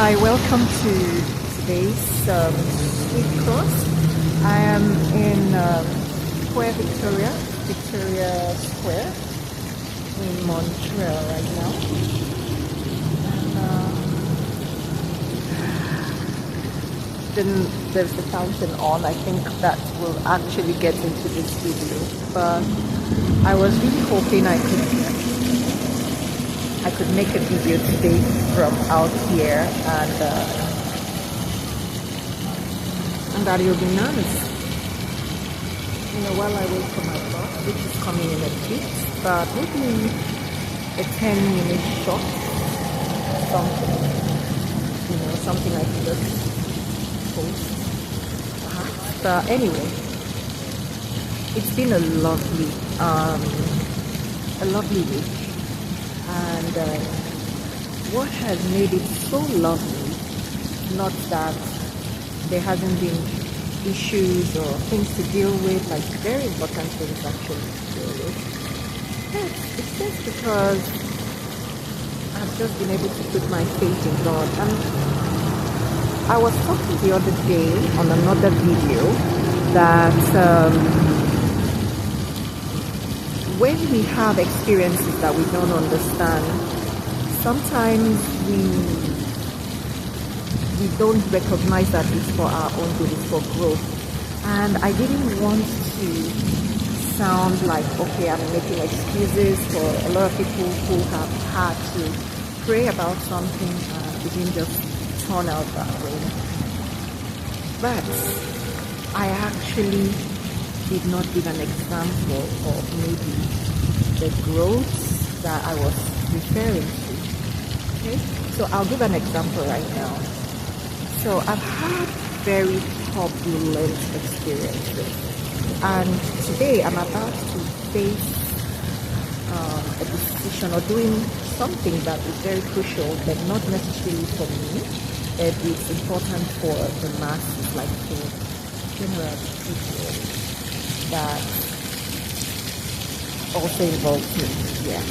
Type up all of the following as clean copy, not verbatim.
Hi, welcome to today's street cross. I am in Square Victoria Square in Montreal right now. And then there's the fountain on. I think that will actually get into this video. But I was really hoping I could make a video today from out here, and that will be nice. While I wait for my bus, which is coming in a bit, but maybe a 10-minute shot, something I can just post. But anyway, it's been a lovely week. And what has made it so lovely, not that there hasn't been issues or things to deal with, like very important things actually to deal with. It's just because I've just been able to put my faith in God. And I was talking the other day on another video that when we have experiences that we don't understand, sometimes we don't recognize that it's for our own good, it's for growth. And I didn't want to sound like, okay, I'm making excuses for a lot of people who have had to pray about something and it didn't just turn out that way. But I actually did not give an example of maybe the growth that I was referring to. Okay, so I'll give an example right now. So I've had very turbulent experiences, and today I'm about to face a decision or doing something that is very crucial, but not necessarily for me. It's important for the masses, like for general people, that also involves me,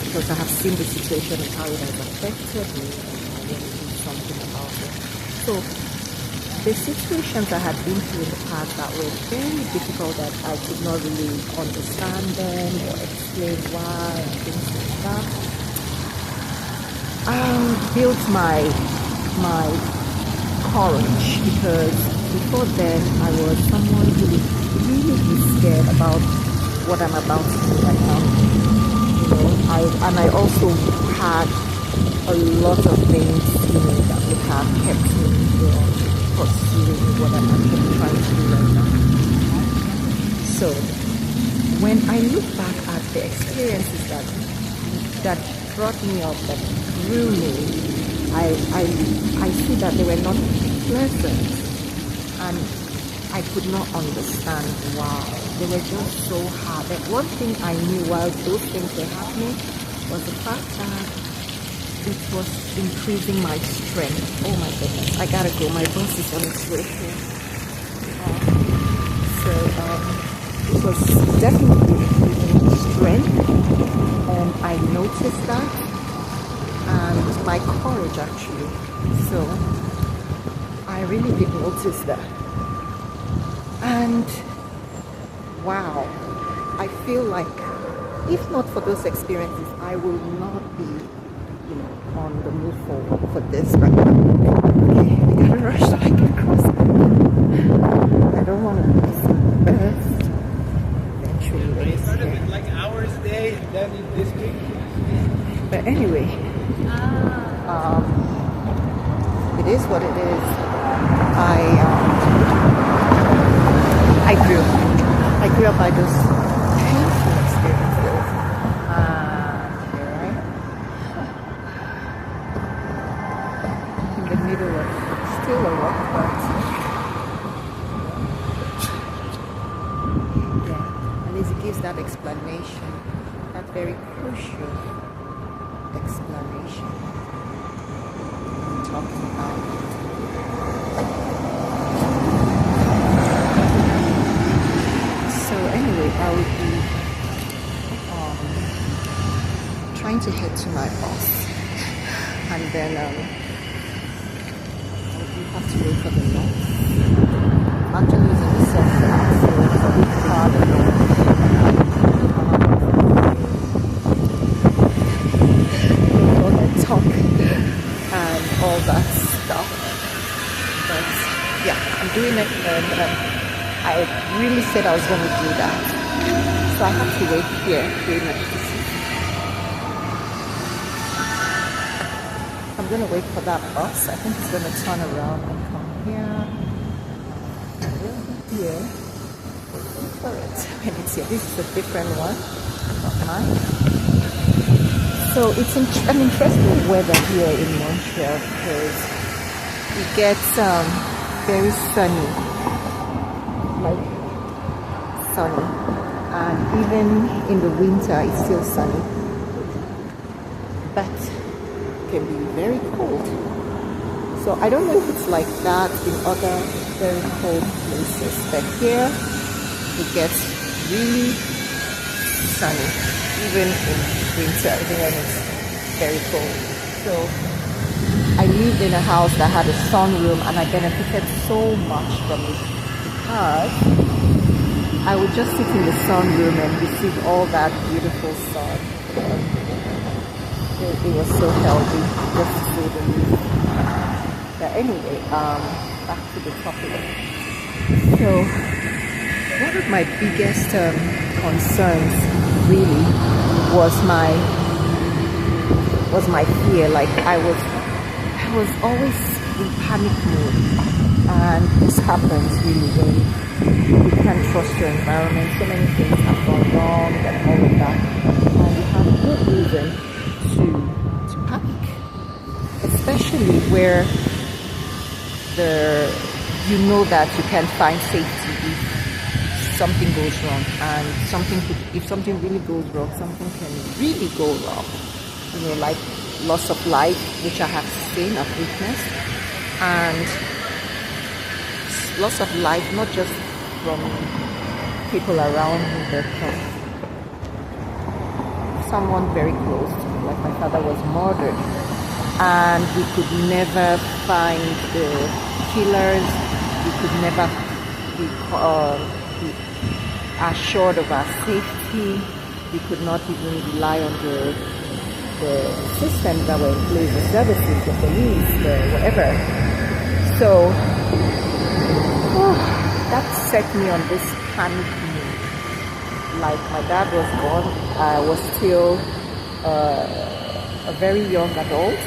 because I have seen the situation and how it has affected me, and I want to do something about it. So the situations I had been through in the past that were very difficult, that I could not really understand them or explain why and things like that, built my courage, because before then I was someone who was really scared about what I'm about to do right now. I also had a lot of things that would have kept me from pursuing what I'm actually trying to do right now. So when I look back at the experiences that brought me up, that grew me, I see that they were not pleasant, and I could not understand why. They were just so hard. But one thing I knew while those things were happening was the fact that it was increasing my strength. Oh my goodness, I gotta go. My bus is on its way here. It was definitely increasing my strength, and I noticed that, and my courage actually. So I really did notice that. And wow, I feel like if not for those experiences, I will not be, on the move for this right now. Okay, we gotta rush so I can cross. I don't want to miss the best. Eventually, it started with like hours a day, and then this week. But anyway, it is what it is. I grew up by those painful experiences. Right? In the middle of still a rock, but at least it gives that explanation, that very crucial explanation I'm talking about. I would be trying to head to my boss, and then you have to wait for the lights. I'm actually using the sun now, so it's a bit hard and all that talk and all that stuff. But yeah, I'm doing it, and I really said I was going to do that. So I have to wait here pretty much to see. I'm going to wait for that bus. I think it's going to turn around and come here. Here. Wait for it. When it's here. This is a different one. Not mine. So it's an interesting weather here in Montreal because it gets very sunny. Like sunny. And even in the winter it's still sunny. But can be very cold. So I don't know if it's like that in other very cold places, but here it gets really sunny, even in winter, even when it's very cold. So I lived in a house that had a sunroom, and I benefited so much from it because I would just sit in the sunroom and receive all that beautiful sun. It was so healthy, just to say the least. But anyway, back to the topic. So, one of my biggest concerns really was my fear. Like I was always in panic mode, and this happens really when you can't trust your environment. So many things have gone wrong and all of that, and you have good reason to panic, especially where you know that you can find safety if something goes wrong, and if something really goes wrong, something can really go wrong. You know, like loss of life, which I have seen, I've witnessed, and loss of life not just from people around me, but from someone very close to me. Like my father was murdered, and we could never find the killers. We could never be assured of our safety. We could not even rely on the systems that were in place, the services, the police, the whatever. So that set me on this panic mood. Like my dad was gone, I was still a very young adult.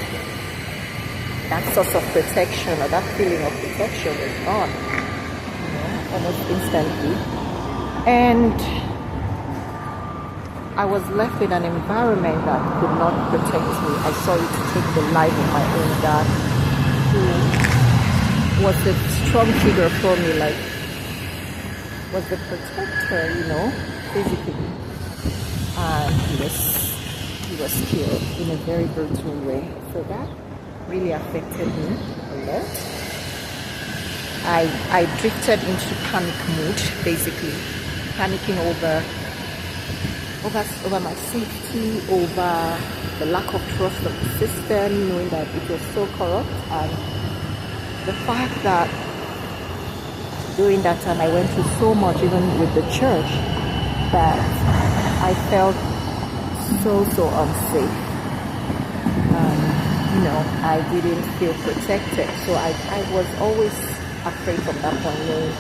That source of protection, or that feeling of protection, was gone, you know, almost instantly. And I was left in an environment that could not protect me. I saw it take the life of my own dad, who was a strong figure for me, like was the protector, you know, physically. And he was killed in a very brutal way. So that really affected me a lot. I drifted into panic mood, basically panicking over my safety, over the lack of trust of the system, knowing that it was so corrupt, and the fact that during that time I went through so much, even with the church, that I felt so unsafe. You know, I didn't feel protected, so I was always afraid from that point, knowing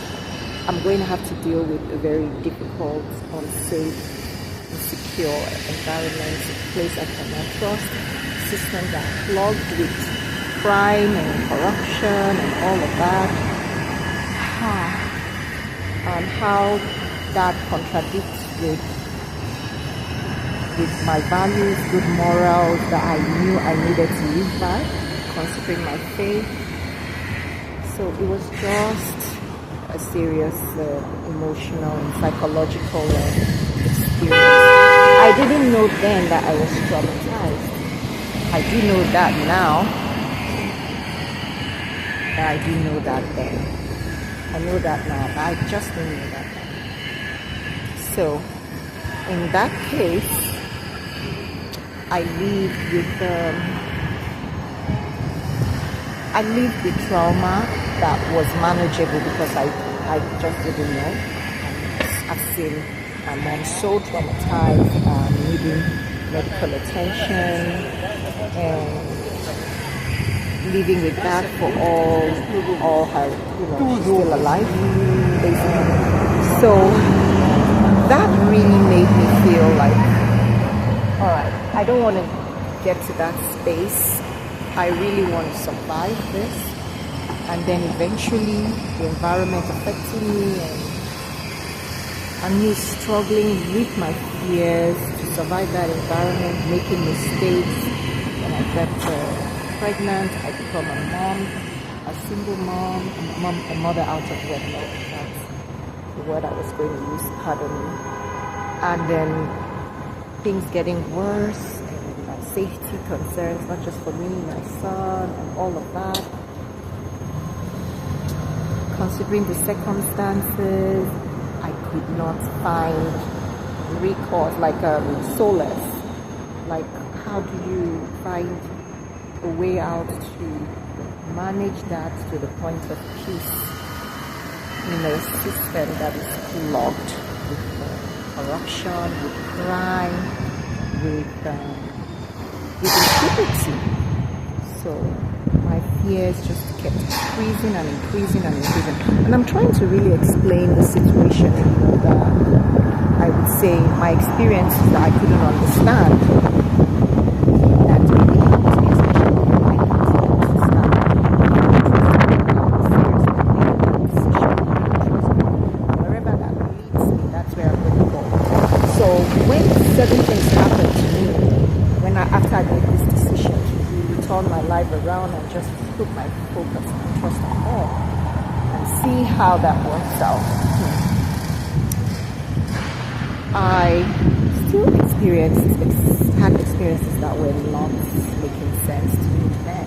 I'm going to have to deal with a very difficult, unsafe, insecure environment, a place I cannot trust, systems that are clogged with crime and corruption and all of that. And how that contradicts with my values, good morals that I knew I needed to live by, considering my faith. So it was just a serious emotional and psychological experience. I didn't know then that I was traumatized. I do know that now, but I didn't know that then. I know that now, but I just didn't know that then. So, in that case, I lived with I lived with trauma that was manageable because I just didn't know. I've seen my mom so traumatized, needing medical attention, and living with that for all her, she's still alive, basically. So that really made me feel like, all right, I don't want to get to that space. I really want to survive this, and then eventually the environment affecting me, and I'm me struggling with my fears to survive that environment, making mistakes. When I get pregnant, I become a mom, a single mom, a mother out of wedlock. That's the word I was going to use, pardon me. And then things getting worse, and safety concerns, not just for me, my son, and all of that. Considering the circumstances, I could not find recourse, like solace. Like, how do you find a way out to manage that to the point of peace in a system that is clogged with corruption, with crime, with impunity? So my fears just kept increasing and increasing and increasing. And I'm trying to really explain the situation, that I would say my experiences that I couldn't understand. That really helped me, especially when I couldn't understand. Wherever that leads me, that's where I'm going to go. So when certain things happen to me, after I made this decision to turn my life around and just put my focus and trust on God and see how that works out, I still had experiences that were not making sense to me then,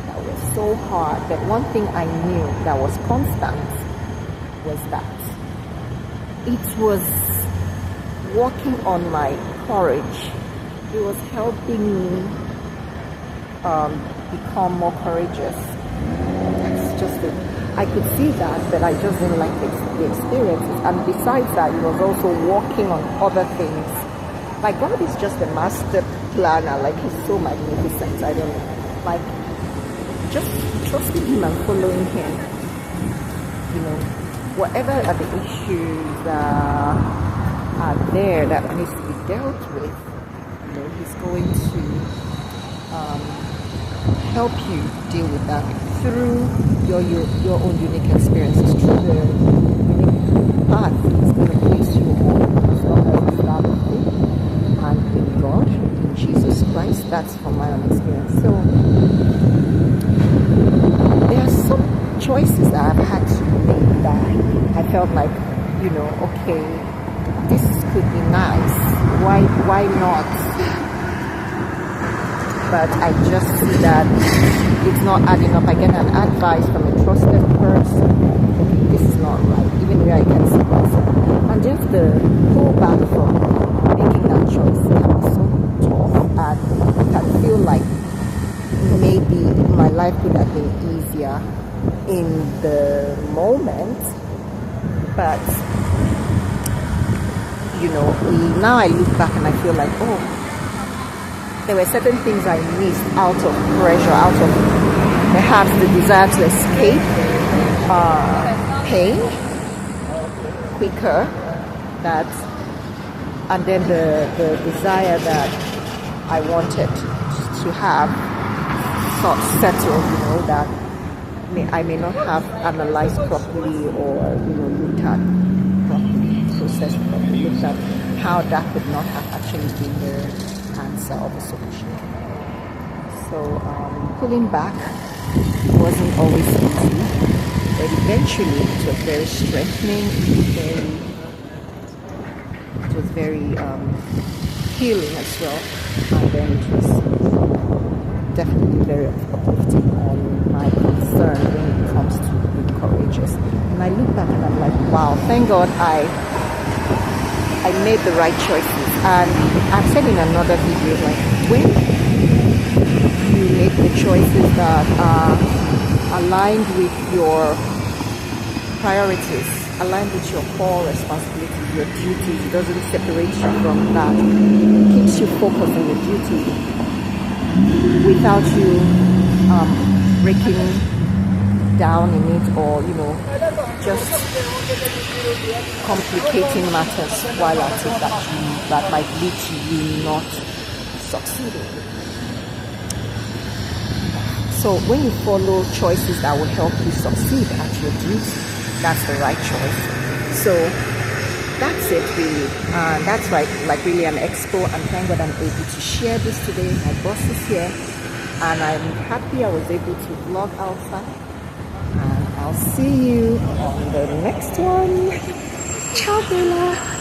that were so hard. But one thing I knew that was constant was that it was working on my courage. It was helping me become more courageous. That's just it. I could see that, but I just didn't like the experiences. And besides that, it was also working on other things. Like, God is just a master planner. Like, He's so magnificent. I don't know. Like, just trusting Him and following Him. Whatever are the issues that are there that needs to be dealt with, He's going to help you deal with that through your own unique experiences, through the unique path He's going to place you on, as long as it's that of Him and in God, in Jesus Christ. That's from my own experience. So there are some choices that I've had to make that I felt like, okay, this could be nice. Why not? But I just see that it's not adding up. I get an advice from a trusted person. Okay, this is not right. Even where I can see myself. And just the pull back from making that choice can be so tough. And it can feel like maybe my life could have been easier in the moment. But, now I look back and I feel like, there were certain things I missed out of pressure, out of perhaps the desire to escape pain quicker, and then the desire that I wanted to have settled, that I may not have analyzed properly or looked at properly, processed properly, looked at how that could not have actually been the answer or the solution. So pulling back wasn't always easy, but eventually it was very strengthening. It was very healing as well, and then it was definitely very uplifting on my concern when it comes to being courageous. And I look back and I'm like, wow, thank God I made the right choices. And I've said in another video, like, when you make the choices that are aligned with your priorities, aligned with your core responsibilities, your duties. It doesn't separate you from that. It keeps you focused on your duty without you breaking down in it, or just complicating matters while at it, that might lead to you not succeeding. So when you follow choices that will help you succeed at your duty, that's the right choice. So that's it really. That's right, like really an expo, and thank God I'm able to share this today. My boss is here and I'm happy I was able to vlog outside. And I'll see you on the next one. Ciao Bella.